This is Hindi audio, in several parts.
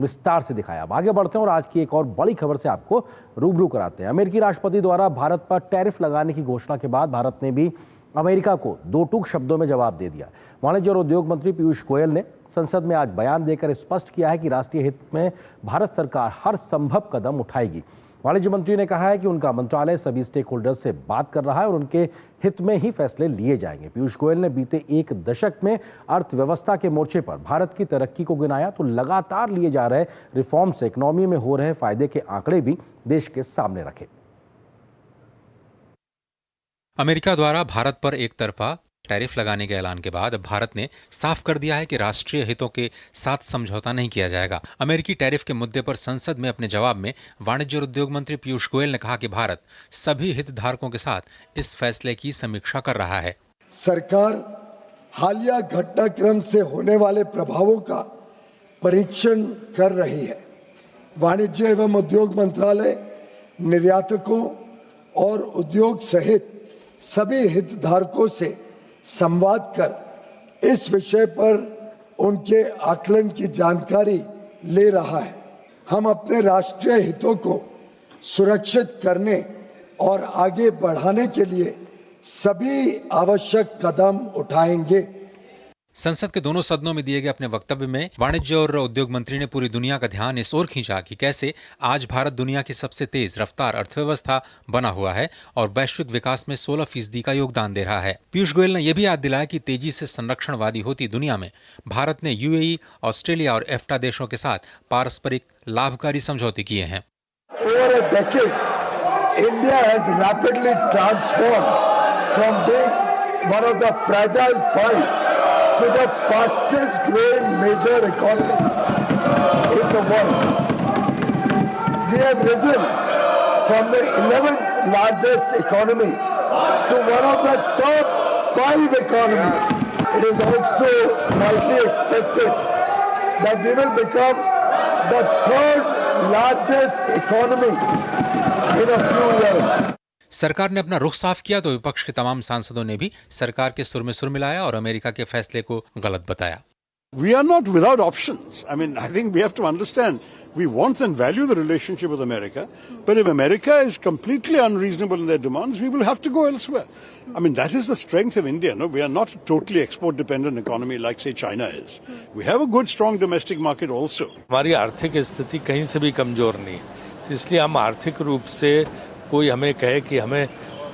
विस्तार से दिखाया। अब आगे बढ़ते हैं और आज की एक और बड़ी खबर से आपको रूबरू कराते हैं। अमेरिकी राष्ट्रपति द्वारा भारत पर टैरिफ लगाने की घोषणा के बाद भारत ने भी अमेरिका को दो टूक शब्दों में जवाब दे दिया। वाणिज्य और उद्योग मंत्री पीयूष गोयल ने संसद में आज बयान देकर स्पष्ट किया है कि राष्ट्रीय हित में भारत सरकार हर संभव कदम उठाएगी। वाणिज्य मंत्री ने कहा है कि उनका मंत्रालय सभी स्टेक होल्डर्स से बात कर रहा है और उनके हित में ही फैसले लिए जाएंगे। पीयूष गोयल ने बीते एक दशक में अर्थव्यवस्था के मोर्चे पर भारत की तरक्की को गिनाया तो लगातार लिए जा रहे रिफॉर्म से इकोनॉमी में हो रहे फायदे के आंकड़े भी देश के सामने रखे। अमेरिका द्वारा भारत पर एक तरफा टैरिफ लगाने के ऐलान के बाद भारत ने साफ कर दिया है कि राष्ट्रीय हितों के साथ समझौता नहीं किया जाएगा। अमेरिकी टैरिफ के मुद्दे पर संसद में अपने जवाब में वाणिज्य और उद्योग मंत्री पीयूष गोयल ने कहा कि भारत सभी हितधारकों के साथ इस फैसले की समीक्षा कर रहा है। सरकार हालिया घटनाक्रम से होने वाले प्रभावों का परीक्षण कर रही है। वाणिज्य एवं उद्योग मंत्रालय निर्यातकों और उद्योग सहित सभी हितधारकों से संवाद कर इस विषय पर उनके आकलन की जानकारी ले रहा है। हम अपने राष्ट्रीय हितों को सुरक्षित करने और आगे बढ़ाने के लिए सभी आवश्यक कदम उठाएंगे। संसद के दोनों सदनों में दिए गए अपने वक्तव्य में वाणिज्य और उद्योग मंत्री ने पूरी दुनिया का ध्यान इस ओर खींचा कि कैसे आज भारत दुनिया की सबसे तेज रफ्तार अर्थव्यवस्था बना हुआ है और वैश्विक विकास में 16% का योगदान दे रहा है। पीयूष गोयल ने यह भी याद दिलाया कि तेजी से संरक्षणवादी होती दुनिया में भारत ने यूएई, ऑस्ट्रेलिया और एफ्टा देशों के साथ पारस्परिक लाभकारी समझौते किए हैं। to the fastest growing major economy in the world. We have risen from the 11th largest economy to one of the top 5 economies. It is also widely expected that we will become the 3rd largest economy in a few years. सरकार ने अपना रुख साफ किया तो विपक्ष के तमाम सांसदों ने भी सरकार के सुर में सुर मिलाया और अमेरिका के फैसले को गलत बताया। We are not without options. I mean, I think we have to understand we want and value the relationship with America, but if America is completely unreasonable in their demands, we will have to go elsewhere. I mean, that is the strength of India. No, we are not a totally export-dependent economy like, say, China is. We have a good, strong domestic market also. हमारी आर्थिक स्थिति कहीं से भी कमजोर नहीं है, तो इसलिए हम आर्थिक रूप से कोई हमें कहे कि हमें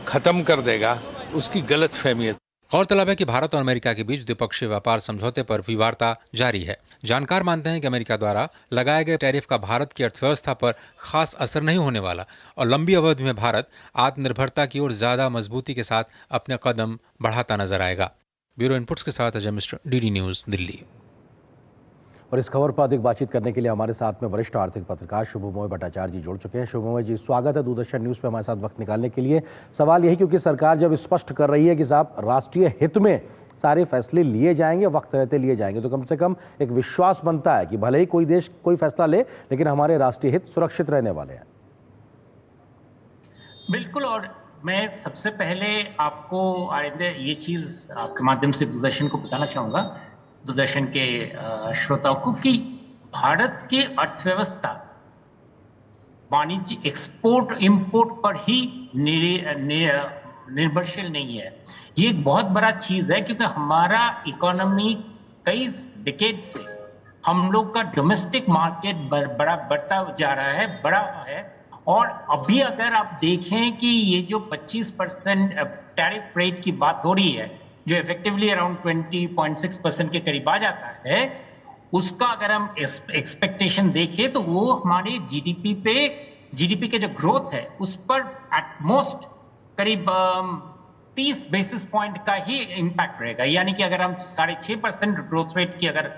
खत्म कर देगा, उसकी गलत फहमी है। गौरतलब है कि भारत और अमेरिका के बीच द्विपक्षीय व्यापार समझौते पर भी वार्ता जारी है। जानकार मानते हैं कि अमेरिका द्वारा लगाए गए टैरिफ का भारत की अर्थव्यवस्था पर खास असर नहीं होने वाला और लंबी अवधि में भारत आत्मनिर्भरता की ओर ज्यादा मजबूती के साथ अपने कदम बढ़ाता नजर आएगा। ब्यूरो इनपुट्स के साथ अजय मिश्र, डीडी न्यूज, दिल्ली। और इस खबर पर अधिक बातचीत करने के लिए हमारे साथ में वरिष्ठ आर्थिक पत्रकार शुभमोय भट्टाचार्य जी जुड़ चुके हैं। शुभमोय जी, स्वागत है दूरदर्शन न्यूज़ पे हमारे साथ वक्त निकालने के लिए। सवाल यही, क्योंकि सरकार जब स्पष्ट कर रही है कि साहब राष्ट्रीय हित में सारे फैसले लिए जाएंगे, वक्त रहते लिए जाएंगे, तो कम से कम एक विश्वास बनता है कि भले ही कोई देश कोई फैसला ले, लेकिन हमारे राष्ट्रीय हित सुरक्षित रहने वाले हैं। बिल्कुल, और मैं सबसे पहले आपको ये चीज़ आपके माध्यम से दूरदर्शन को बताना चाहूँगा, दूरदर्शन के श्रोताओं को, कि भारत की अर्थव्यवस्था वाणिज्य एक्सपोर्ट इंपोर्ट पर ही निर्भरशील नहीं है। ये एक बहुत बड़ा चीज है, क्योंकि हमारा इकोनॉमी कई डिकेड से हम लोग का डोमेस्टिक मार्केट बड़ा बढ़ता जा रहा है, बड़ा है। और अभी अगर आप देखें कि ये जो 25% टैरिफ रेट की बात हो रही है, जो इफेक्टिवली अराउंड 20.6% के करीब आ जाता है, उसका अगर हम एक्सपेक्टेशन देखें तो वो हमारे जीडीपी के जो ग्रोथ है उस पर एटमोस्ट करीब 30 बेसिस पॉइंट का ही इम्पैक्ट रहेगा। यानी कि अगर हम 6.5% ग्रोथ रेट की अगर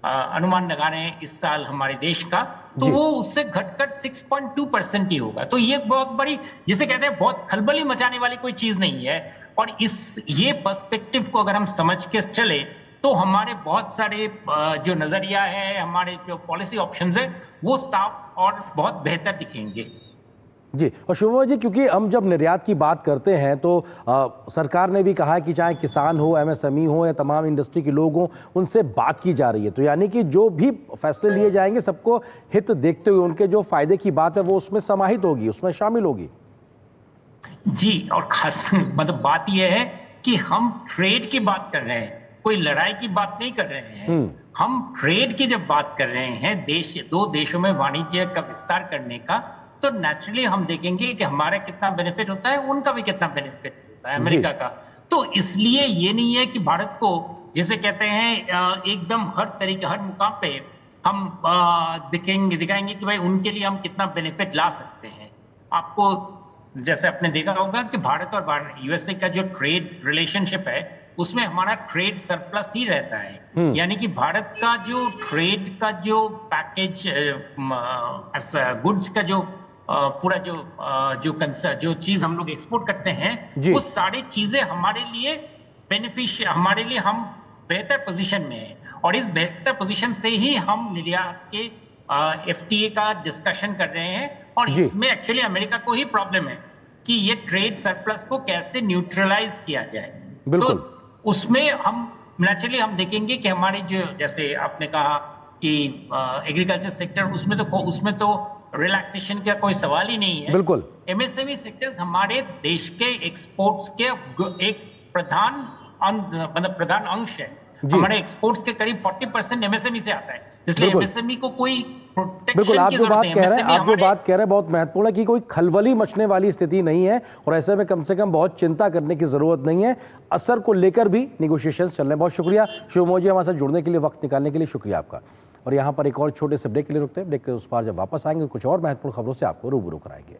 अनुमान लगा रहे हैं इस साल हमारे देश का, तो वो उससे घटकर 6.2% ही होगा। तो ये बहुत बड़ी, जिसे कहते हैं बहुत खलबली मचाने वाली कोई चीज नहीं है। और ये पर्सपेक्टिव को अगर हम समझ के चले तो हमारे बहुत सारे जो नजरिया है, हमारे जो पॉलिसी ऑप्शंस है, वो साफ और बहुत बेहतर दिखेंगे। जी, और शुभम जी, क्योंकि हम जब निर्यात की बात करते हैं तो सरकार ने भी कहा है कि चाहे किसान हो, एमएसएमई हो या तमाम इंडस्ट्री के लोग हों, उनसे बात की जा रही है। तो यानी कि जो भी फैसले लिए जाएंगे सबको हित देखते हुए उनके जो फायदे की बात है वो उसमें समाहित होगी, उसमें शामिल होगी। जी, और खास मतलब बात यह है कि हम ट्रेड की बात कर रहे हैं, कोई लड़ाई की बात नहीं कर रहे हैं। हम ट्रेड की जब बात कर रहे हैं, दो देशों में वाणिज्य का विस्तार करने का, तो नेचुरली हम देखेंगे कि हमारा कितना बेनिफिट होता है, उनका भी कितना बेनिफिट होता है अमेरिका का। तो इसलिए ये नहीं है कि भारत को, जिसे कहते हैं एकदम हर तरीके, हर मुकाम पे हम दिखाएंगे कि भाई उनके लिए हम कितना बेनिफिट ला सकते हैं। आपको जैसे आपने देखा होगा कि भारत और यूएसए का जो ट्रेड रिलेशनशिप है उसमें हमारा ट्रेड सरप्लस ही रहता है। यानी कि भारत का जो ट्रेड का जो पैकेज गुड्स का जो पूरा जो चीज हम लोग एक्सपोर्ट करते हैं, वो सारी चीजें हमारे लिए बेनिफिशियल, हमारे लिए हम बेहतर पोजीशन में है। और इस बेहतर पोजीशन से ही हम निर्यात के एफटीए का डिस्कशन कर रहे हैं। और इसमें एक्चुअली अमेरिका को ही प्रॉब्लम है कि ये ट्रेड सरप्लस को कैसे न्यूट्रलाइज किया जाए। तो उसमें हम नेचुरली हम देखेंगे कि हमारी जो, जैसे आपने कहा कि एग्रीकल्चर सेक्टर, उसमें तो रिलैक्सेशन का कोई सवाल ही नहीं है। बिल्कुल। एमएसएमई सेक्टर्स हमारे देश के एक्सपोर्ट्स के एक प्रधान अंश है। हमारे एक्सपोर्ट्स के करीब 40% एमएसएमई से आता है, इसलिए एमएसएमई को कोई बिल्कुल, आप जो बात कह रहे हैं बहुत महत्वपूर्ण है कि कोई खलबली मचने वाली स्थिति नहीं है और ऐसे में कम से कम बहुत चिंता करने की जरूरत नहीं है। असर को लेकर भी निगोशिएशंस चल रहे हैं। बहुत शुक्रिया शुभम जी, हमारे साथ जुड़ने के लिए, वक्त निकालने के लिए शुक्रिया आपका। और यहाँ पर एक और छोटे से ब्रेक के लिए रुकते हैं। ब्रेक के उस पार जब वापस आएंगे कुछ और महत्वपूर्ण खबरों से आपको रूबरू कराएंगे।